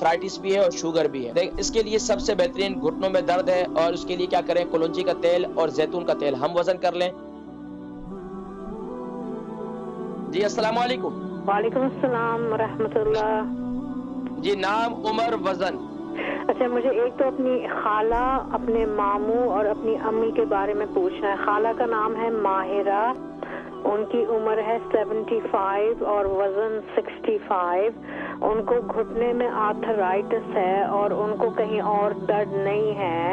اتھرائٹس بھی ہے اور شوگر بھی ہے۔ اس کے لیے سب سے بہترین گھٹنوں میں درد ہے اور اس کے لیے کیا کریں، کلونجی کا تیل اور زیتون کا تیل ہم وزن کر لیں۔ جی السلام علیکم۔ وعلیکم السلام ورحمۃ اللہ۔ جی نام، عمر، وزن؟ اچھا، مجھے ایک تو اپنی خالہ، اپنے ماموں اور اپنی امی کے بارے میں پوچھنا ہے۔ خالہ کا نام ہے ماہرہ، ان کی عمر ہے 75 اور وزن 65۔ ان کو گھٹنے میں آرتھرائٹس ہے اور ان کو کہیں اور درد نہیں ہے،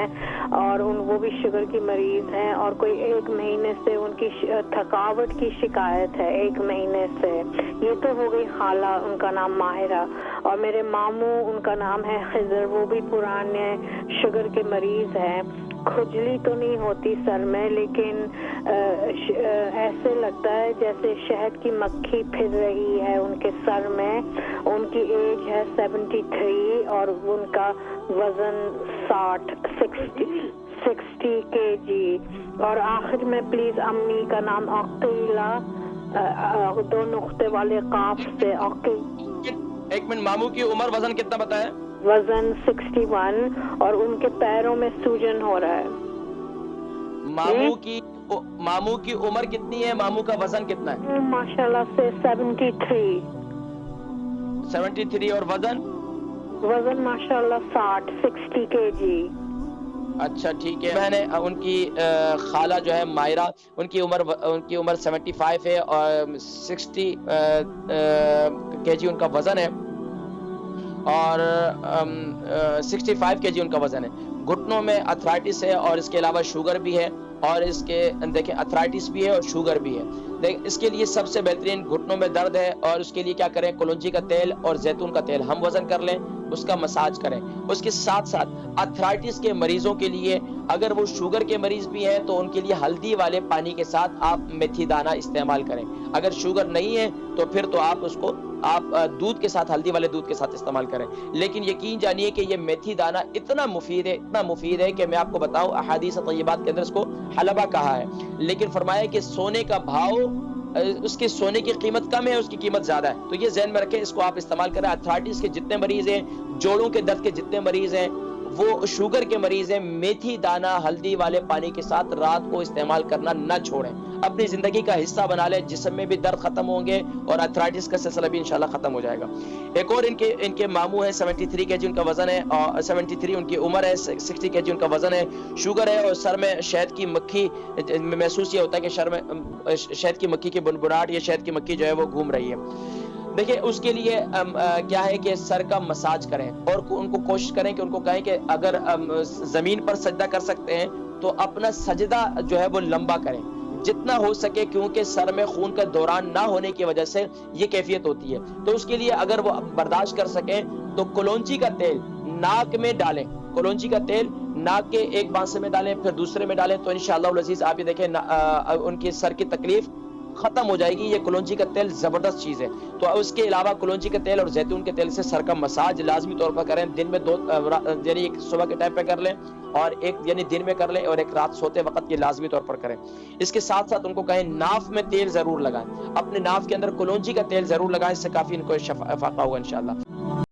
اور وہ بھی شوگر کی مریض ہیں، اور کوئی 1 مہینے سے ان کی تھکاوٹ کی شکایت ہے، 1 مہینے سے۔ یہ تو ہو گئی خالہ، ان کا نام ماہرہ۔ اور میرے ماموں، ان کا نام ہے خضر، وہ بھی پرانے شوگر کے مریض ہیں۔ کھجلی تو نہیں ہوتی سر میں، لیکن ایسے لگتا ہے جیسے شہد کی مکھی پھر رہی ہے ان کے سر میں۔ ان کی ایج ہے 73 اور ان کا وزن 60 kg۔ اور آخر میں پلیز امی کا نام عقیلہ، 2 نقطے والے قاف سے عقیل۔ ایک منٹ، ماموں کی عمر وزن کتنا بتایا؟ وزن 61 اور ان کے پیروں میں سوجن ہو رہا ہے۔ ماموں کی عمر کتنی ہے، ماموں کا وزن کتنا ہے؟ ماشاءاللہ سے 73 اور وزن ماشاءاللہ 60 kg۔ اچھا ٹھیک ہے، میں نے ان کی خالہ جو ہے ماہرہ، ان کی عمر 75 ہے اور 60 kg ان کا وزن ہے، اور 65 kg ان کا وزن ہے۔ گھٹنوں میں اتھرائٹس ہے اور اس کے علاوہ شوگر بھی ہے، اور اس کے دیکھیں اتھرائٹس بھی ہے اور شوگر بھی ہے۔ اس کے لیے سب سے بہترین گھٹنوں میں درد ہے، اور اس کے لیے کیا کریں، کلونجی کا تیل اور زیتون کا تیل ہم وزن کر لیں، اس کا مساج کریں۔ اس کے ساتھ ساتھ اتھرائٹس کے مریضوں کے لیے، اگر وہ شوگر کے مریض بھی ہیں تو ان کے لیے ہلدی والے پانی کے ساتھ آپ میتھی دانہ استعمال کریں۔ اگر شوگر نہیں ہے تو پھر تو آپ اس کو دودھ کے ساتھ، ہلدی والے دودھ کے ساتھ استعمال کریں۔ لیکن یقین جانیے کہ یہ میتھی دانہ اتنا مفید ہے کہ میں آپ کو بتاؤں، احادیث طیبات کے اندر اس کو حلبہ کہا ہے، لیکن فرمایا کہ سونے کا بھاؤ، اس کے سونے کی قیمت کم ہے، اس کی قیمت زیادہ ہے۔ تو یہ ذہن میں رکھیں، اس کو آپ استعمال کریں۔ اتھرائٹس کے جتنے مریض ہیں، جوڑوں کے درد کے جتنے مریض ہیں، وہ شوگر کے مریض ہیں، میتھی دانہ ہلدی والے پانی کے ساتھ رات کو استعمال کرنا نہ چھوڑیں، اپنی زندگی کا حصہ بنا لیں۔ جسم میں بھی درد ختم ہوں گے اور اتھرائٹس کا سلسلہ بھی انشاءاللہ ختم ہو جائے گا۔ ایک اور ان کے ماموں ہے، 73 kg ان کا وزن ہے، اور 73 ان کی عمر ہے، 60 kg ان کا وزن ہے، شوگر ہے، اور سر میں شہد کی مکھی محسوس یہ ہوتا ہے کہ سر میں شہد کی مکھی کی بنبناہٹ یا شہد کی مکھی جو ہے وہ گھوم رہی ہے۔ دیکھیں اس کے لیے کیا ہے کہ سر کا مساج کریں، اور ان کو کوشش کریں کہ ان کو کہیں کہ اگر زمین پر سجدہ کر سکتے ہیں تو اپنا سجدہ جو ہے وہ لمبا کریں جتنا ہو سکے، کیونکہ سر میں خون کا دوران نہ ہونے کی وجہ سے یہ کیفیت ہوتی ہے۔ تو اس کے لیے اگر وہ برداشت کر سکیں تو کلونجی کا تیل ناک میں ڈالیں، کلونجی کا تیل ناک کے ایک بانسے میں ڈالیں، پھر دوسرے میں ڈالیں، تو انشاءاللہ العزیز آپ یہ دیکھیں ان کی سر کی تکلیف ختم ہو جائے گی۔ یہ کلونجی کا تیل زبردست چیز ہے۔ تو اس کے علاوہ کلونجی کا تیل اور زیتون کے تیل سے سر کا مساج لازمی طور پر کریں، دن میں 2، یعنی ایک صبح کے ٹائم پہ کر لیں اور ایک یعنی دن میں کر لیں، اور ایک رات سوتے وقت یہ لازمی طور پر کریں۔ اس کے ساتھ ساتھ ان کو کہیں ناف میں تیل ضرور لگائیں، اپنے ناف کے اندر کلونجی کا تیل ضرور لگائیں، اس سے کافی ان کو فائدہ ہوگا انشاءاللہ۔